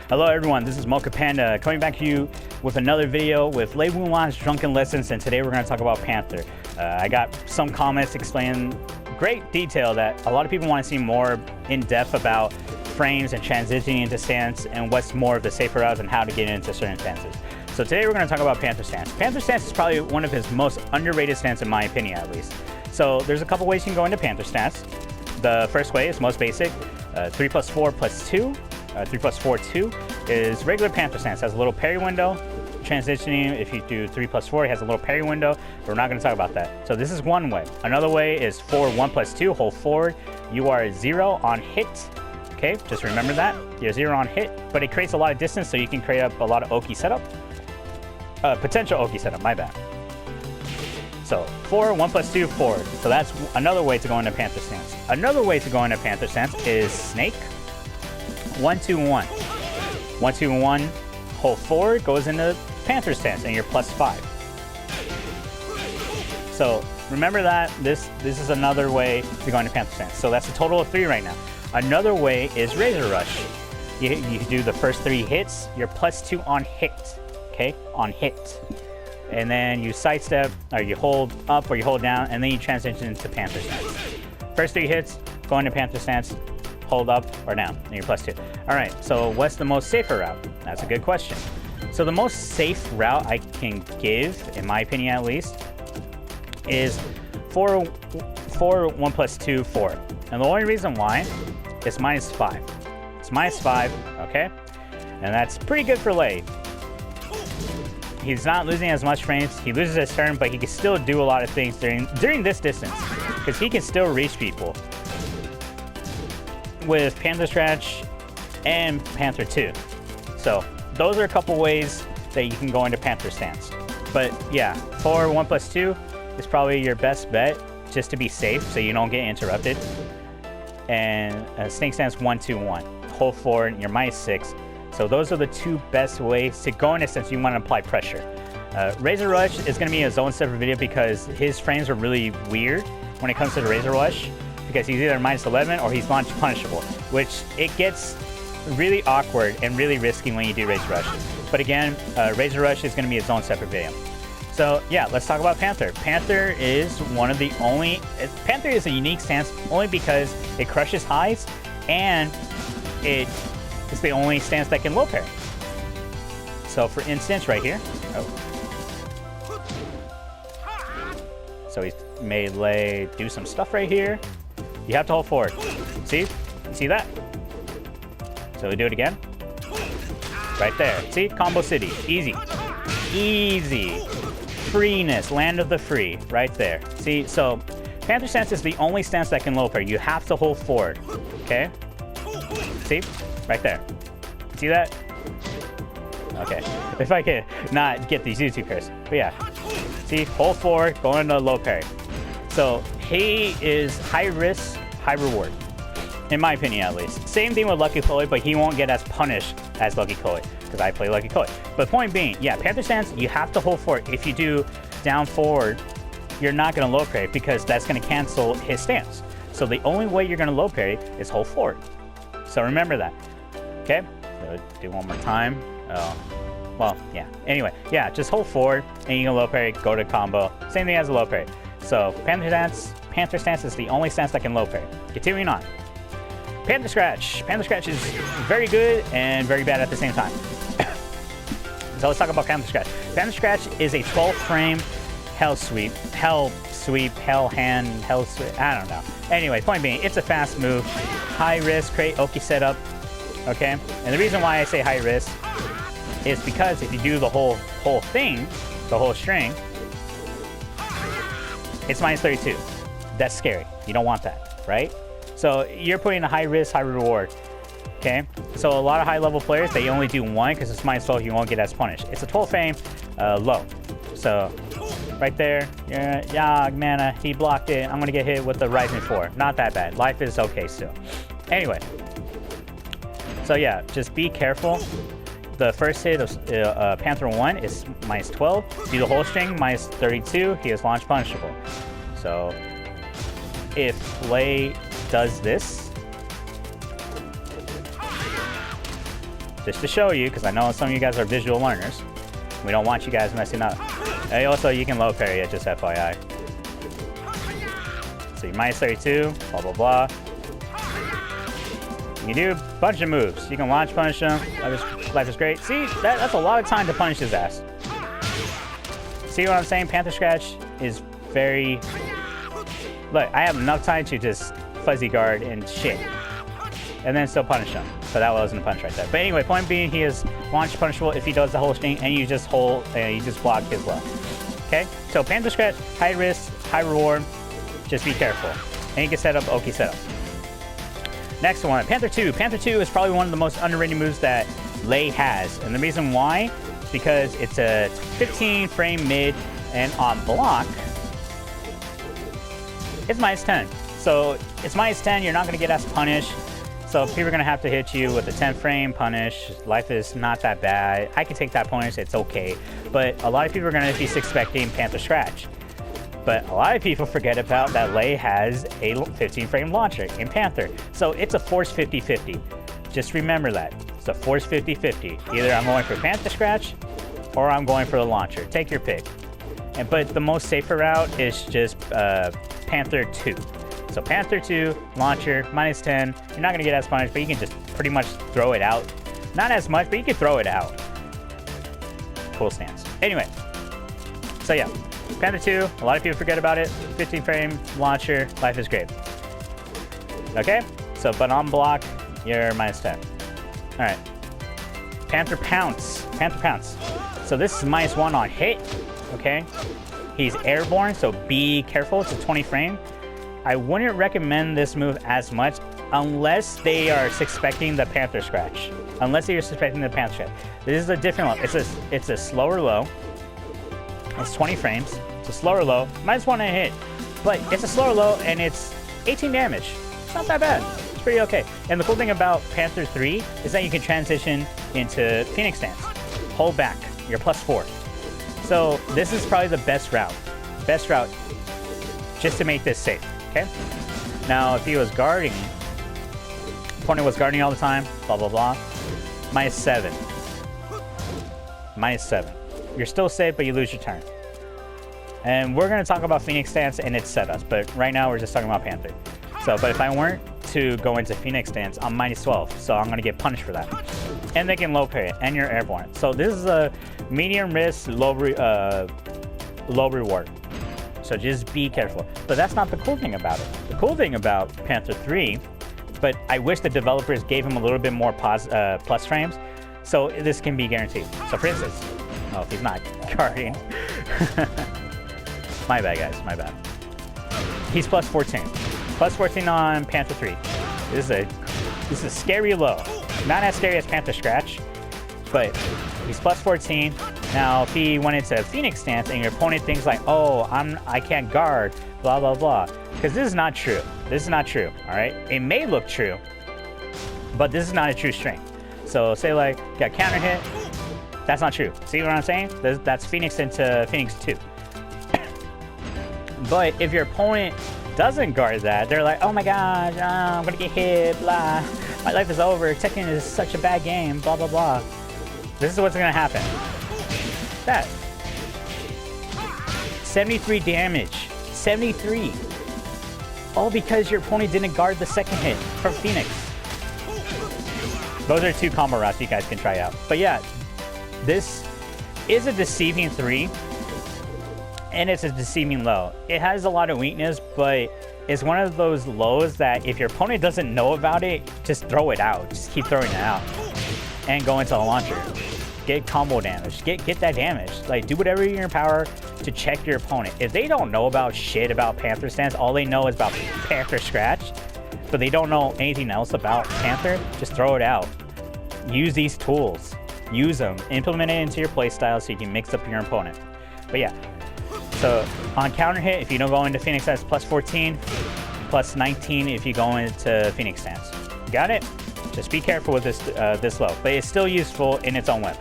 Hello everyone, this is Mocha Panda coming back to you with another video with Lei Wulong's Drunken Lessons, and today we're going to talk about Panther. I got some comments explaining great detail that a lot of people want to see more in depth about frames and transitioning into stance and what's more of the safer routes and how to get into certain stances. So today we're going to talk about Panther Stance. Panther Stance is probably one of his most underrated stances in my opinion at least. So there's a couple ways you can go into Panther Stance. The first way is most basic, 3 plus 4 plus 2. 3 plus 4, 2 is regular Panther Stance. It has a little parry window. Transitioning, if you do 3 plus 4, it has a little parry window, but we're not going to talk about that. So this is one way. Another way is 4, 1 plus 2, hold forward. You are 0 on hit. Okay, just remember that. You're 0 on hit, but it creates a lot of distance, so you can create up a lot of Oki setup. Potential Oki setup, my bad. So 4, 1 plus 2, 4. So that's another way to go into Panther Stance. Another way to go into Panther Stance is Snake. 1, 2, 1. 1, 2, 1. Hold forward goes into Panther Stance, and you're plus 5. So remember that this is another way to go into Panther Stance. So that's a total of 3 right now. Another way is Razor Rush. You do the first 3 hits. You're plus 2 on hit. Okay, on hit. And then you sidestep, or you hold up, or you hold down, and then you transition into Panther Stance. First 3 hits, go into Panther Stance. Hold up or down, and you're plus 2. All right, so what's the most safer route? That's a good question. So the most safe route I can give, in my opinion at least, is 4, 1 plus 2, 4. And the only reason why is minus 5. It's minus 5, okay? And that's pretty good for Lei. He's not losing as much frames. He loses his turn, but he can still do a lot of things during this distance, because he can still reach people with Panther Stretch and Panther 2. So those are a couple ways that you can go into Panther Stance. But yeah, 4, 1 plus 2 is probably your best bet, just to be safe so you don't get interrupted. And Snake Stance 1, 2, 1. Hold forward, you're minus 6. So those are the 2 best ways to go into since you want to apply pressure. Razor Rush is going to be a zone separate video because his frames are really weird when it comes to the Razor Rush, because he's either minus 11 or he's launch punishable, which it gets really awkward and really risky when you do Razor Rush. But again, Razor Rush is going to be its own separate video. So yeah, let's talk about Panther. Panther is one of the only... Panther is a unique stance only because it crushes highs, and it's the only stance that can low parry. So for instance, right here... So he's made Lei do some stuff right here. You have to hold forward. See? See that? So we do it again. Right there. See? Combo City. Easy. Easy. Freeness. Land of the free. Right there. See? So Panther Stance is the only stance that can low parry. You have to hold forward. Okay? See? Right there. See that? Okay. If I could not get these YouTube pairs. But yeah. See? Hold forward. Go into low parry. So he is high risk, high reward, in my opinion at least. Same thing with Lucky Chloe, but he won't get as punished as Lucky Chloe because I play Lucky Chloe. But point being, yeah, Panther Stance, you have to hold forward. If you do down forward, you're not going to low parry because that's going to cancel his stance. So the only way you're going to low parry is hold forward. So remember that. Okay, so do one more time. Well, yeah. Anyway, yeah, just hold forward and you can low parry, go to combo. Same thing as a low parry. So Panther Stance is the only stance that can low parry. Continuing on. Panther Scratch. Panther Scratch is very good and very bad at the same time. So let's talk about Panther Scratch. Panther Scratch is a 12 frame hell sweep, hell hand, hell sweep, I don't know. Anyway, point being, it's a fast move. High risk, create Oki setup. Okay? And the reason why I say high risk is because if you do the whole thing, the whole string, it's minus 32. That's scary. You don't want that, right? So you're putting a high risk, high reward. Okay? So a lot of high level players, they only do 1 because it's minus 12, you won't get as punished. It's a 12 frame low. So right there, yeah, mana, he blocked it. I'm gonna get hit with the Rising 4. Not that bad. Life is okay still. Anyway. So yeah, just be careful. The first hit of Panther 1 is minus 12. Do the whole string, minus 32. He is launch punishable. So if Lei does this, just to show you, because I know some of you guys are visual learners. We don't want you guys messing up. And also, you can low parry it, just FYI. So you minus 32, blah, blah, blah. You can do a bunch of moves. You can launch punish him. Life is great. See, that's a lot of time to punish his ass. See what I'm saying? Panther Scratch is very... Look, I have enough time to just fuzzy guard and shit. And then still punish him. So that wasn't a punch right there. But anyway, point being, he is launch punishable if he does the whole thing, and you just hold, and you just block his low. Okay? So Panther Scratch, high risk, high reward. Just be careful. And you can set up Oki setup. Next one, Panther 2. Panther 2 is probably one of the most underrated moves that Lei has. And the reason why is because it's a 15 frame mid, and on block, it's minus 10. So it's minus 10, you're not going to get as punished. So people are going to have to hit you with a 10 frame punish. Life is not that bad. I can take that punish, it's okay. But a lot of people are going to be expecting Panther Scratch. But a lot of people forget about that Lei has a 15 frame launcher in Panther. So it's a force 50-50. Just remember that. It's a force 50-50. Either I'm going for Panther Scratch or I'm going for the launcher. Take your pick. But the most safer route is just Panther 2. So Panther 2, launcher, minus 10. You're not going to get as punished, but you can just pretty much throw it out. Not as much, but you can throw it out. Cool stance. Anyway, so yeah. Panther 2, a lot of people forget about it. 15 frame, launcher, life is great. Okay, so but on block, you're minus 10. All right. Panther Pounce. Panther Pounce. So this is minus 1 on hit, okay? He's airborne, so be careful. It's a 20 frame. I wouldn't recommend this move as much unless they are suspecting the Panther Scratch. Unless they are suspecting the Panther Scratch. This is a different low. It's a slower low. It's 20 frames. It's a slower low. Minus 1 on hit. But it's a slower low and it's 18 damage. It's not that bad. It's pretty okay. And the cool thing about Panther 3 is that you can transition into Phoenix Stance. Hold back. You're plus 4. So this is probably the best route. Best route just to make this safe. Okay? Now, if he was guarding, opponent was guarding all the time, blah, blah, blah, minus 7. Minus 7. You're still safe, but you lose your turn. And we're going to talk about Phoenix Stance and its setups, but right now we're just talking about Panther. So, but if I weren't to go into Phoenix Stance, I'm minus 12, so I'm going to get punished for that. And they can low parry it, and you're airborne. So this is a medium risk, low reward. So just be careful. But that's not the cool thing about it. The cool thing about Panther 3, but I wish the developers gave him a little bit more plus frames, so this can be guaranteed. So for instance, oh, if he's not guarding. My bad, guys, my bad. He's plus 14. Plus 14 on Panther 3. This is a scary low. Not as scary as Panther Scratch, but he's plus 14. Now, if he went into Phoenix Stance and your opponent thinks like, oh, I can't guard, blah, blah, blah. Because this is not true. This is not true, all right? It may look true, but this is not a true strength. So say like, got counter hit. That's not true. See what I'm saying? That's Phoenix into Phoenix 2. But if your opponent doesn't guard that, they're like, oh my gosh, I'm gonna get hit, blah. My life is over. Tekken is such a bad game, blah, blah, blah. This is what's gonna happen. That. 73 damage. 73. All because your opponent didn't guard the second hit from Phoenix. Those are 2 combo routes you guys can try out. But yeah, this is a deceiving 3. And it's a deceiving low. It has a lot of weakness, but it's one of those lows that if your opponent doesn't know about it, just throw it out. Just keep throwing it out. And go into a launcher. Get combo damage. Get that damage. Like, do whatever in your power to check your opponent. If they don't know about shit about Panther Stance, all they know is about Panther Scratch, but they don't know anything else about Panther, just throw it out. Use these tools. Use them. Implement it into your playstyle so you can mix up your opponent. But yeah. So on counter hit, if you don't go into Phoenix Stance, plus 14, plus 19 if you go into Phoenix Stance. Got it? Just be careful with this low, but it's still useful in its own way.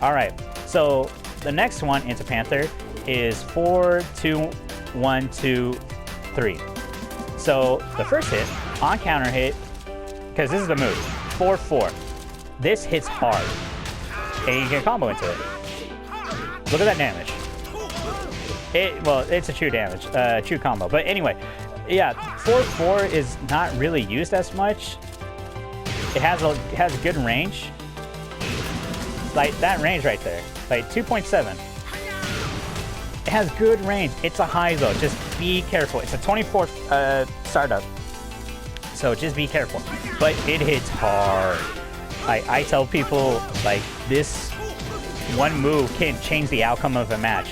All right, so the next one into Panther is 4, 2, 1, 2, 3. So the first hit, on counter hit, because this is the move, 4, 4. this hits hard. And you can combo into it. Look at that damage. Well, it's a true damage, true combo. But anyway, yeah, 4-4 is not really used as much. It has good range. Like that range right there, like 2.7. It has good range. It's a high though. Just be careful. It's a 24th startup, so just be careful. But it hits hard. I tell people like this one move can change the outcome of a match.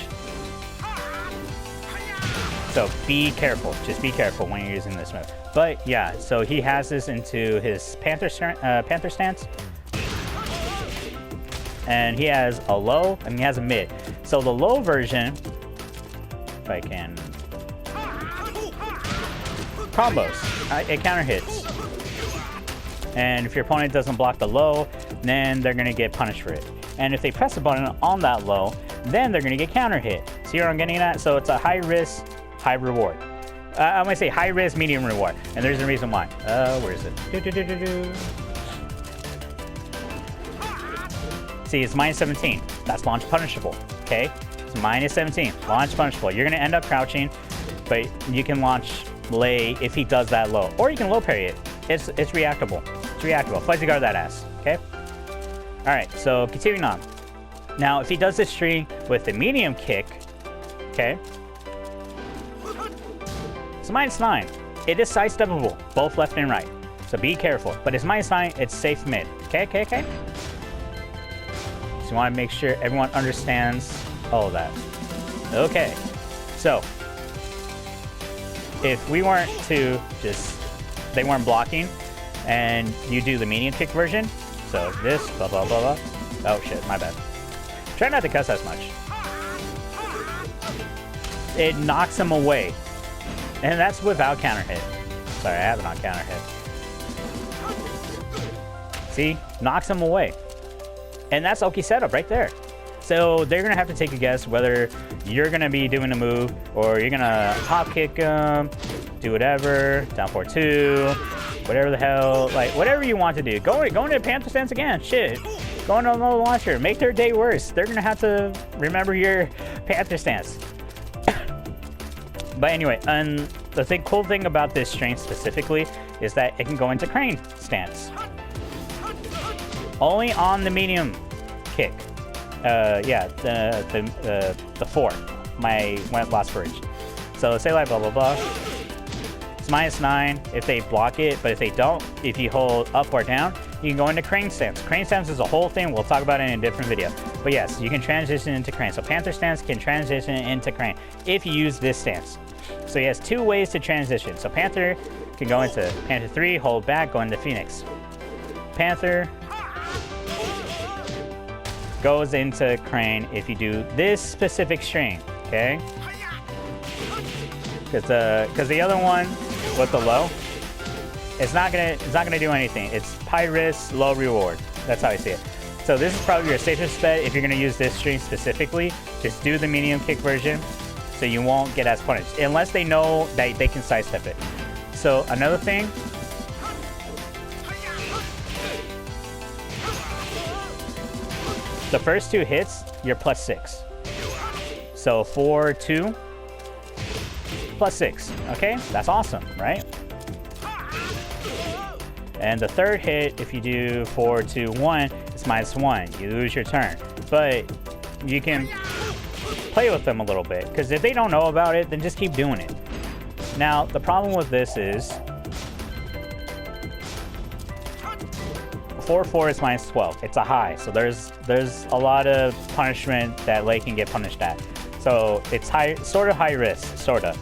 So be careful. Just be careful when you're using this move. But yeah, so he has this into his Panther Stance. And he has a low and he has a mid. So the low version, if I can... combos. It counter hits. And if your opponent doesn't block the low, then they're going to get punished for it. And if they press a button on that low, then they're going to get counter hit. See where I'm getting at? So it's a high risk, high reward. I'm going to say high risk, medium reward. And there's a reason why. Where is it? See, it's -17. That's launch punishable. Okay? It's -17. Launch punishable. You're going to end up crouching, but you can launch Lei if he does that low. Or you can low parry it. It's reactable. It's reactable. Fuzzy guard that ass. Okay? Alright, so continuing on. Now, if he does this string with the medium kick, okay? It's -9. It is sidesteppable, both left and right. So be careful. But it's -9, it's safe mid. Okay? So you want to make sure everyone understands all of that. Okay. So, if we weren't to just... they weren't blocking, and you do the medium kick version, so this, blah, blah, blah, blah. Oh shit, my bad. Try not to cuss as much. It knocks him away. And that's without counter hit. Sorry, I have it on counter hit. See? Knocks him away. And that's Oki setup right there. So they're going to have to take a guess whether you're going to be doing a move or you're going to hop kick them, do whatever, down 4-2, whatever the hell, like whatever you want to do. Go into Panther Stance again, shit. Go into another launcher, make their day worse. They're going to have to remember your Panther Stance. But anyway, and the cool thing about this strain specifically is that it can go into Crane Stance. Only on the medium kick. Yeah, the 4. My last bridge. So say like blah blah blah. It's -9 if they block it, but if they don't, if you hold up or down, you can go into Crane Stance. Crane Stance is a whole thing. We'll talk about it in a different video. But yes, you can transition into Crane. So Panther Stance can transition into Crane if you use this stance. So he has 2 ways to transition. So Panther can go into Panther 3, hold back, go into Phoenix. Panther goes into Crane if you do this specific string, okay? Because the other one with the low, it's not gonna do anything. It's high risk, low reward. That's how I see it. So this is probably your safest bet if you're gonna use this string specifically. Just do the medium kick version, so you won't get as punished unless they know that they can sidestep it. So another thing. The first 2 hits, you're +6. So 4-2 +6. Okay, that's awesome, right? And the third hit, if you do 4-2-1, it's -1. You lose your turn, but you can play with them a little bit because if they don't know about it, then just keep doing it. Now the problem with this is 4-4 is -12. It's a high, so there's a lot of punishment that Lei can get punished at. So it's sort of high risk, sort of,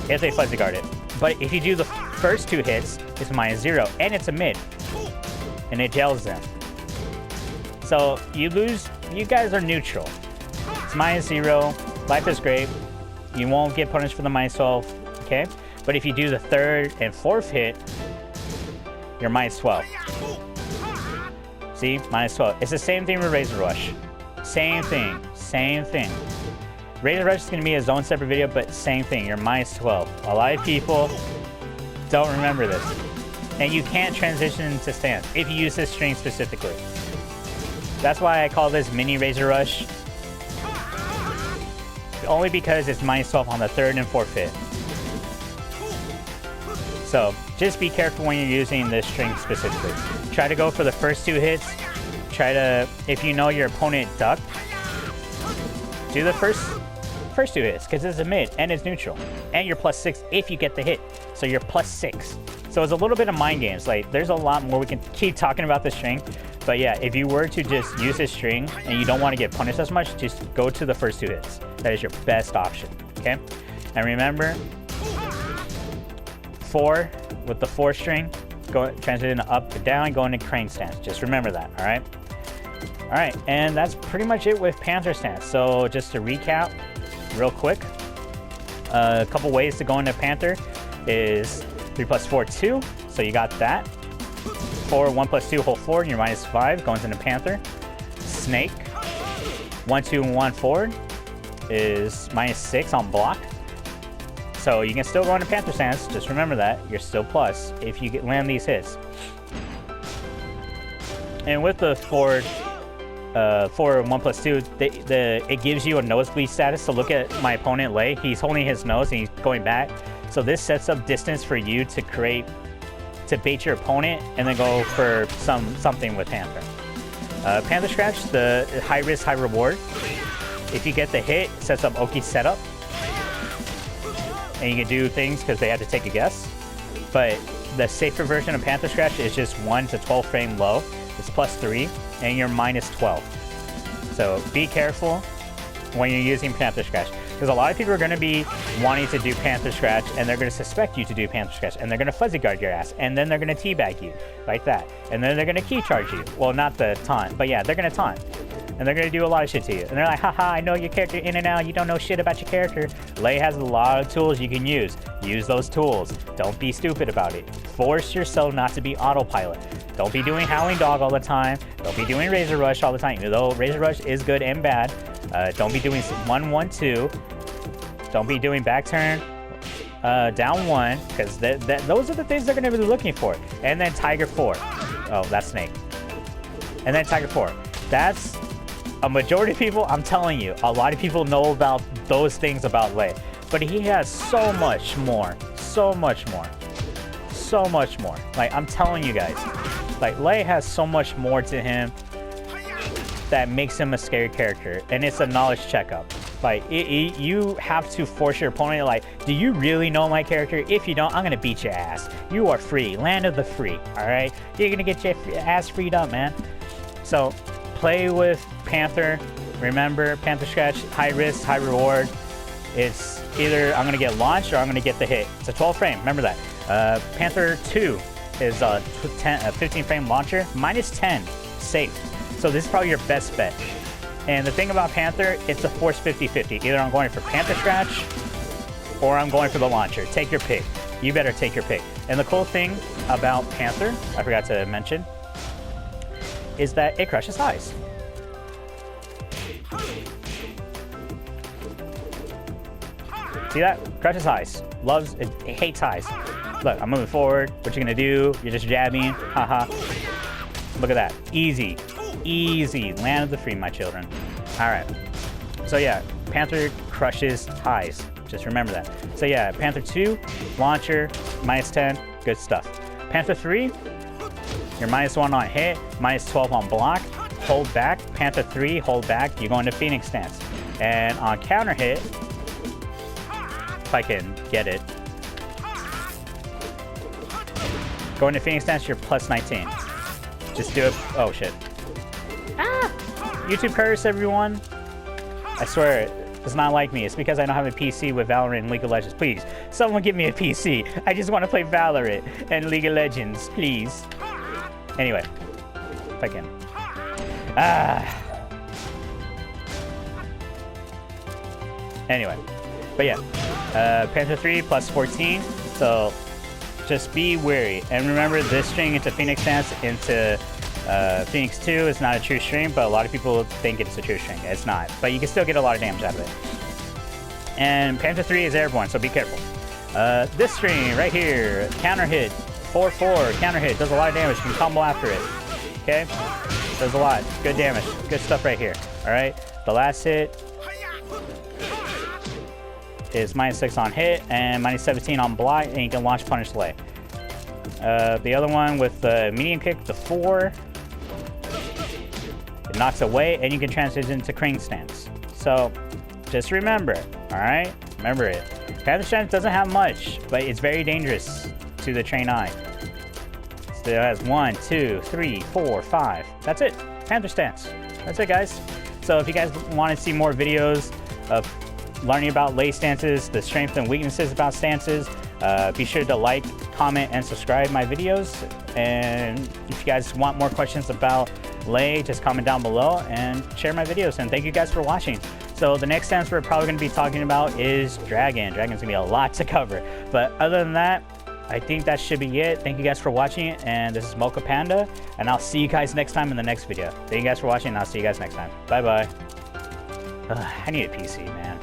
if they fuzzy guard it. But if you do the first 2 hits, it's -0, and it's a mid, and it jails them. So you lose. You guys are neutral. It's -0. Life is great. You won't get punished for the -12. Okay, but if you do the 3rd and 4th hit, you're -12. See? -12. It's the same thing with Razor Rush. Same thing. Razor Rush is going to be his own separate video, but same thing. You're -12. A lot of people don't remember this. And you can't transition to stance if you use this string specifically. That's why I call this mini Razor Rush. Only because it's -12 on the 3rd and 4th hit. So just be careful when you're using this string specifically. Try to go for the first 2 hits. Try to, if you know your opponent ducked, do the first 2 hits because it's a mid and it's neutral. And you're +6 if you get the hit. So you're +6. So it's a little bit of mind games. Like, there's a lot more. We can keep talking about the string. But yeah, if you were to just use this string and you don't want to get punished as much, just go to the first 2 hits. That is your best option, okay? And remember, 4 with the 4 string, go transition up to down, go into crane stance. Just remember that, all right? All right, and that's pretty much it with Panther Stance. So just to recap real quick, a couple ways to go into Panther is 3 + 4, 2. So you got that. 4, 1 + 2, hold forward, and you're -5, going into Panther. Snake, 1, 2, 1 forward is -6 on block. So you can still go into Panther Stance, just remember that. You're still plus if you land these hits. And with the forward, 4, 1 + 2, it gives you a nosebleed status. So look at my opponent, Lei. He's holding his nose and he's going back. So this sets up distance for you to bait your opponent and then go for something with Panther. Panther Scratch, the high risk, high reward. If you get the hit, it sets up Oki's setup. And you can do things because they had to take a guess. But the safer version of Panther Scratch is just 1 to 12 frame low. It's +3, and you're -12. So be careful when you're using Panther Scratch. Because a lot of people are going to be wanting to do Panther Scratch, and they're going to suspect you to do Panther Scratch, and they're going to fuzzy guard your ass, and then they're going to teabag you, like that. And then they're going to key charge you. Well, not the taunt, but yeah, they're going to taunt. And they're going to do a lot of shit to you. And they're like, haha, I know your character in and out, you don't know shit about your character. Lei has a lot of tools you can use. Use those tools. Don't be stupid about it. Force yourself not to be autopilot. Don't be doing Howling Dog all the time. Don't be doing Razor Rush all the time. Even though Razor Rush is good and bad. Don't be doing 1, 1, 2. Don't be doing back turn, down 1, because those are the things they're going to be looking for. And then Tiger 4. Oh, that's Snake. And then Tiger 4. That's a majority of people, I'm telling you, a lot of people know about those things about Lei. But he has so much more. So much more. So much more. Like, I'm telling you guys. Like, Lei has so much more to him that makes him a scary character. And it's a knowledge checkup. Like, you have to force your opponent, like, do you really know my character? If you don't, I'm gonna beat your ass. You are free. Land of the free, alright? You're gonna get your ass freed up, man. So, play with Panther. Remember, Panther Scratch, high risk, high reward. It's either I'm gonna get launched or I'm gonna get the hit. It's a 12 frame, remember that. Panther 2 is a 15 frame launcher, -10, safe. So this is probably your best bet. And the thing about Panther, it's a force 50-50. Either I'm going for Panther Scratch or I'm going for the launcher. Take your pick. You better take your pick. And the cool thing about Panther, I forgot to mention, is that it crushes highs. See that? Crushes highs. Loves it, hates highs. Look, I'm moving forward. What you gonna do? You're just jabbing. Haha. Look at that. Easy. Easy. Land of the free, my children. Alright. So yeah, Panther crushes highs. Just remember that. So yeah, Panther 2, launcher, -10, good stuff. Panther 3, you're -1 on hit, -12 on block, hold back. Panther 3, hold back, you go into Phoenix Stance. And on counter hit, if I can get it, go into Phoenix Stance, you're +19. Just do it. Oh shit. Ah! YouTube curse, everyone. I swear, it's not like me. It's because I don't have a PC with Valorant and League of Legends. Please, someone give me a PC. I just want to play Valorant and League of Legends, please. Anyway, if I can. Anyway, but yeah, Panther 3 +14. So just be wary. And remember, this string into Phoenix Stance into Phoenix 2 is not a true string, but a lot of people think it's a true string. It's not. But you can still get a lot of damage out of it. And Panther 3 is airborne, so be careful. This string right here, counter hit, 4-4, counter hit, does a lot of damage, you can combo after it. Okay? Does a lot. Good damage. Good stuff right here. Alright? The last hit is -6 on hit and -17 on block, and you can launch Punish Lei. The other one with the medium kick, the 4, it knocks away, and you can transition into Crane Stance. So, just remember, alright? Remember it. Panther Stance doesn't have much, but it's very dangerous to the trained eye. So it has 1, 2, 3, 4, 5. That's it. Panther Stance. That's it, guys. So if you guys want to see more videos of learning about Lei stances, the strengths and weaknesses about stances, be sure to like, comment, and subscribe my videos. And if you guys want more questions about Lei, just comment down below and share my videos. And thank you guys for watching. So the next stance we're probably going to be talking about is Dragon. Dragon's going to be a lot to cover. But other than that, I think that should be it. Thank you guys for watching, and this is Mocha Panda, and I'll see you guys next time in the next video. Thank you guys for watching, and I'll see you guys next time. Bye-bye. I need a PC, man.